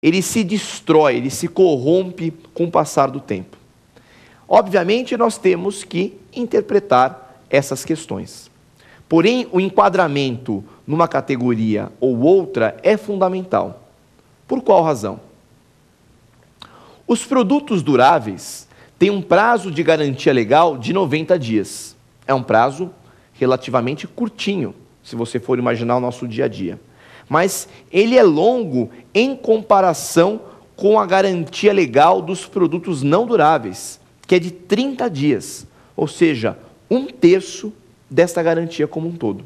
ele se destrói, ele se corrompe com o passar do tempo. Obviamente, nós temos que interpretar essas questões. Porém, o enquadramento numa categoria ou outra é fundamental. Por qual razão? Os produtos duráveis têm um prazo de garantia legal de 90 dias. É um prazo relativamente curtinho, se você for imaginar o nosso dia a dia. Mas ele é longo em comparação com a garantia legal dos produtos não duráveis, que é de 30 dias, ou seja, 1/3 desta garantia como um todo.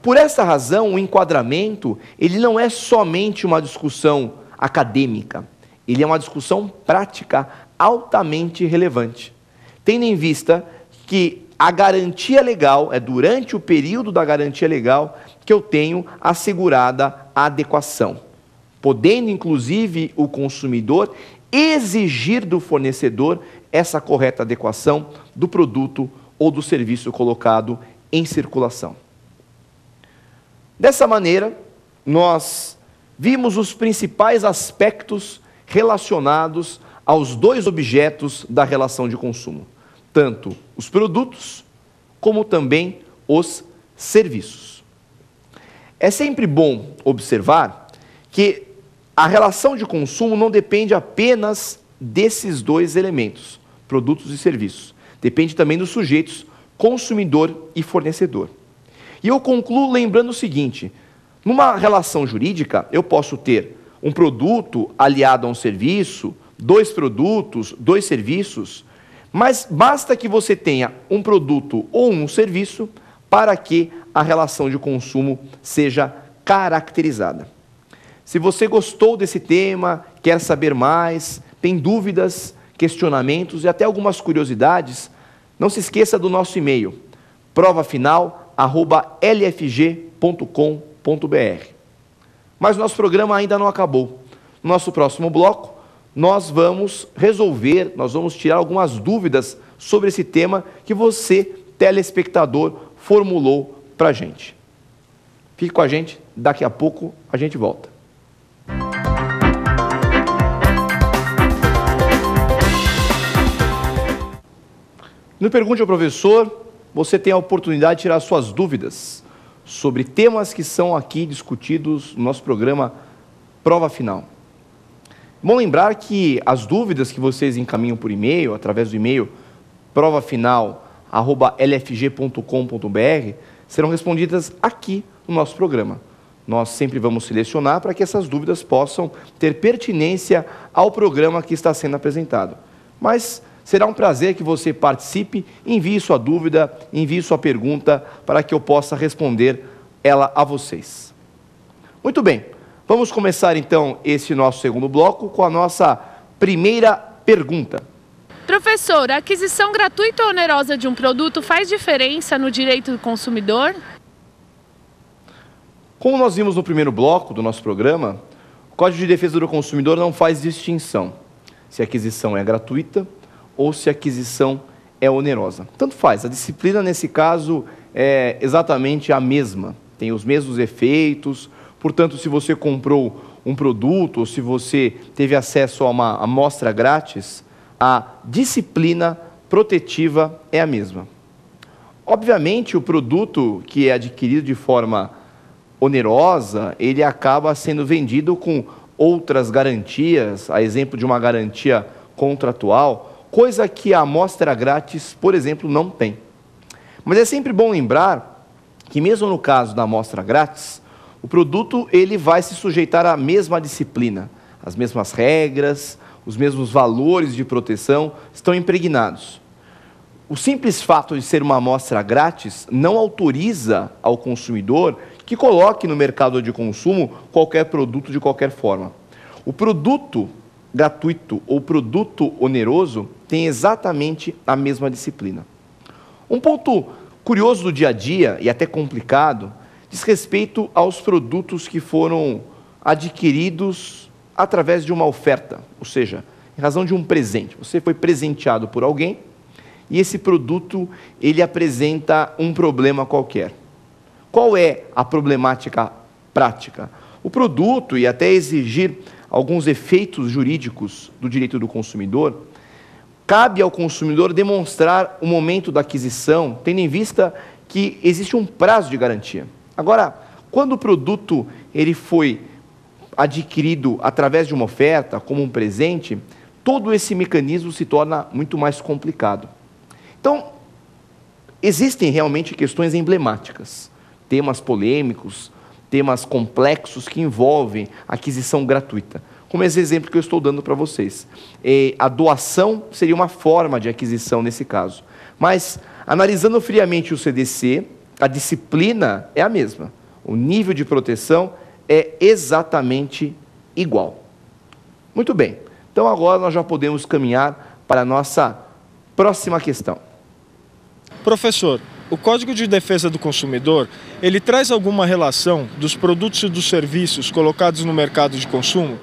Por essa razão, o enquadramento, ele não é somente uma discussão acadêmica, ele é uma discussão prática altamente relevante, tendo em vista que a garantia legal, é durante o período da garantia legal que eu tenho assegurada a adequação, podendo inclusive o consumidor exigir do fornecedor essa correta adequação do produto ou do serviço colocado em circulação. Dessa maneira, nós vimos os principais aspectos relacionados aos dois objetos da relação de consumo, tanto os produtos como também os serviços. É sempre bom observar que a relação de consumo não depende apenas desses dois elementos, produtos e serviços. Depende também dos sujeitos consumidor e fornecedor. E eu concluo lembrando o seguinte: numa relação jurídica, eu posso ter um produto aliado a um serviço, dois produtos, dois serviços, mas basta que você tenha um produto ou um serviço para que a relação de consumo seja caracterizada. Se você gostou desse tema, quer saber mais, tem dúvidas, questionamentos e até algumas curiosidades, não se esqueça do nosso e-mail, provafinal@lfg.com.br. Mas nosso programa ainda não acabou. No nosso próximo bloco, nós vamos tirar algumas dúvidas sobre esse tema que você, telespectador, formulou para a gente. Fique com a gente, daqui a pouco a gente volta. No Pergunte ao Professor, você tem a oportunidade de tirar suas dúvidas sobre temas que são aqui discutidos no nosso programa Prova Final. Bom lembrar que as dúvidas que vocês encaminham por e-mail, através do e-mail provafinal@lfg.com.br, serão respondidas aqui no nosso programa. Nós sempre vamos selecionar para que essas dúvidas possam ter pertinência ao programa que está sendo apresentado. Mas será um prazer que você participe, envie sua dúvida, envie sua pergunta para que eu possa responder ela a vocês. Muito bem, vamos começar então esse nosso segundo bloco com a nossa primeira pergunta. Professor, a aquisição gratuita ou onerosa de um produto faz diferença no direito do consumidor? Como nós vimos no primeiro bloco do nosso programa, o Código de Defesa do Consumidor não faz distinção se a aquisição é gratuita ou se a aquisição é onerosa. Tanto faz, a disciplina nesse caso é exatamente a mesma, tem os mesmos efeitos, portanto, se você comprou um produto ou se você teve acesso a uma amostra grátis, a disciplina protetiva é a mesma. Obviamente, o produto que é adquirido de forma onerosa, ele acaba sendo vendido com outras garantias, a exemplo de uma garantia contratual, coisa que a amostra grátis, por exemplo, não tem. Mas é sempre bom lembrar que mesmo no caso da amostra grátis, o produto ele vai se sujeitar à mesma disciplina, as mesmas regras, os mesmos valores de proteção estão impregnados. O simples fato de ser uma amostra grátis não autoriza ao consumidor que coloque no mercado de consumo qualquer produto de qualquer forma. O produto gratuito ou produto oneroso tem exatamente a mesma disciplina. Um ponto curioso do dia a dia, e até complicado, diz respeito aos produtos que foram adquiridos através de uma oferta, ou seja, em razão de um presente. Você foi presenteado por alguém e esse produto ele apresenta um problema qualquer. Qual é a problemática prática? O produto, e até exigir alguns efeitos jurídicos do direito do consumidor, cabe ao consumidor demonstrar o momento da aquisição, tendo em vista que existe um prazo de garantia. Agora, quando o produto ele foi adquirido através de uma oferta, como um presente, todo esse mecanismo se torna muito mais complicado. Então, existem realmente questões emblemáticas, temas polêmicos, temas complexos que envolvem aquisição gratuita. Como esse exemplo que eu estou dando para vocês. A doação seria uma forma de aquisição nesse caso. Mas, analisando friamente o CDC, a disciplina é a mesma. O nível de proteção é exatamente igual. Muito bem. Então, agora nós já podemos caminhar para a nossa próxima questão. Professor, o Código de Defesa do Consumidor, ele traz alguma relação dos produtos e dos serviços colocados no mercado de consumo?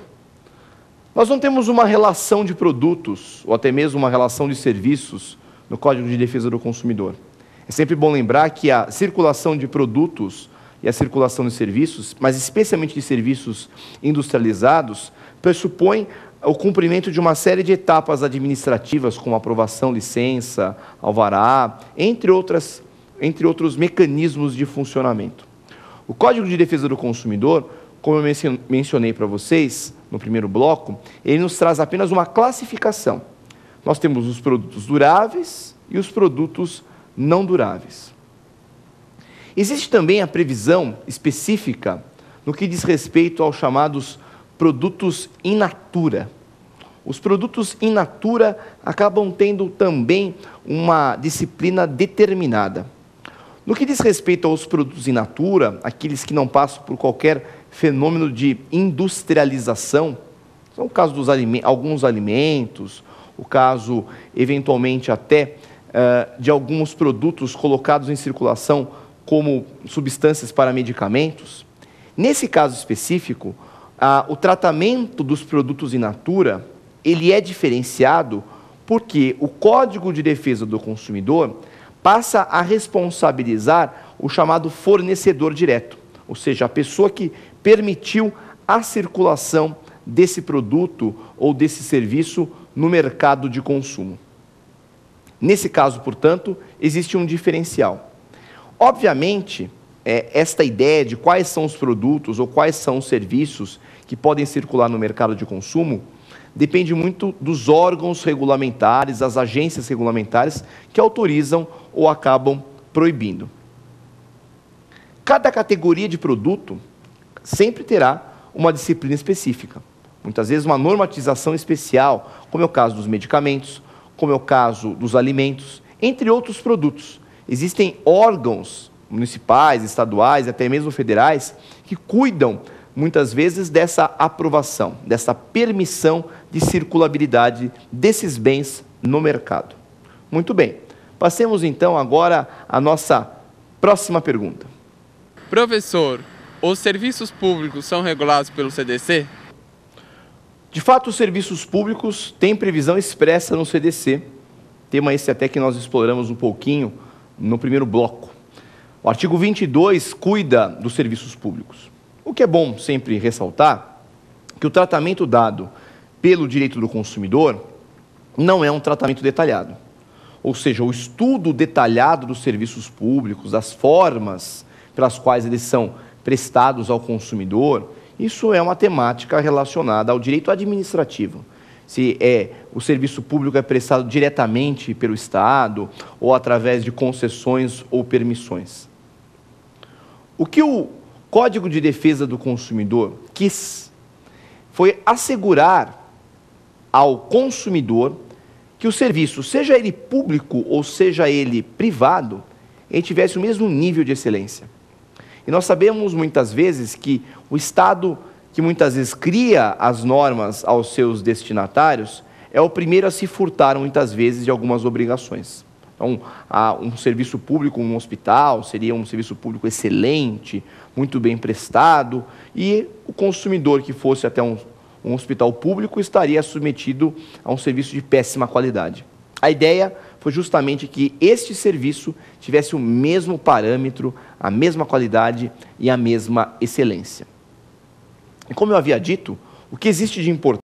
Nós não temos uma relação de produtos, ou até mesmo uma relação de serviços, no Código de Defesa do Consumidor. É sempre bom lembrar que a circulação de produtos e a circulação de serviços, mas especialmente de serviços industrializados, pressupõe o cumprimento de uma série de etapas administrativas, como aprovação, licença, alvará, entre outros mecanismos de funcionamento. O Código de Defesa do Consumidor, como eu mencionei para vocês no primeiro bloco, ele nos traz apenas uma classificação. Nós temos os produtos duráveis e os produtos não duráveis. Existe também a previsão específica no que diz respeito aos chamados produtos in natura. Os produtos in natura acabam tendo também uma disciplina determinada. No que diz respeito aos produtos in natura, aqueles que não passam por qualquer fenômeno de industrialização, são o caso dos alguns alimentos, o caso, eventualmente, até de alguns produtos colocados em circulação como substâncias para medicamentos. Nesse caso específico, o tratamento dos produtos in natura, ele é diferenciado porque o Código de Defesa do Consumidor passa a responsabilizar o chamado fornecedor direto, ou seja, a pessoa que permitiu a circulação desse produto ou desse serviço no mercado de consumo. Nesse caso, portanto, existe um diferencial. Obviamente, esta ideia de quais são os produtos ou quais são os serviços que podem circular no mercado de consumo depende muito dos órgãos regulamentares, das agências regulamentares que autorizam ou acabam proibindo. Cada categoria de produto sempre terá uma disciplina específica. Muitas vezes uma normatização especial, como é o caso dos medicamentos, como é o caso dos alimentos, entre outros produtos. Existem órgãos municipais, estaduais e até mesmo federais que cuidam, muitas vezes, dessa aprovação, dessa permissão de circulabilidade desses bens no mercado. Muito bem. Passemos, então, agora à nossa próxima pergunta. Professor, os serviços públicos são regulados pelo CDC? De fato, os serviços públicos têm previsão expressa no CDC, tema esse até que nós exploramos um pouquinho no primeiro bloco. O artigo 22 cuida dos serviços públicos. O que é bom sempre ressaltar que o tratamento dado pelo direito do consumidor não é um tratamento detalhado. Ou seja, o estudo detalhado dos serviços públicos, das formas pelas quais eles são prestados ao consumidor, isso é uma temática relacionada ao direito administrativo. Se o serviço público é prestado diretamente pelo Estado ou através de concessões ou permissões. O que o Código de Defesa do Consumidor quis foi assegurar ao consumidor que o serviço, seja ele público ou seja ele privado, ele tivesse o mesmo nível de excelência. E nós sabemos muitas vezes que o Estado, que muitas vezes cria as normas aos seus destinatários, é o primeiro a se furtar muitas vezes de algumas obrigações. Então, um serviço público, um hospital, seria um serviço público excelente, muito bem prestado, e o consumidor que fosse até um hospital público estaria submetido a um serviço de péssima qualidade. A ideia foi justamente que este serviço tivesse o mesmo parâmetro, a mesma qualidade e a mesma excelência. E como eu havia dito, O que existe de importante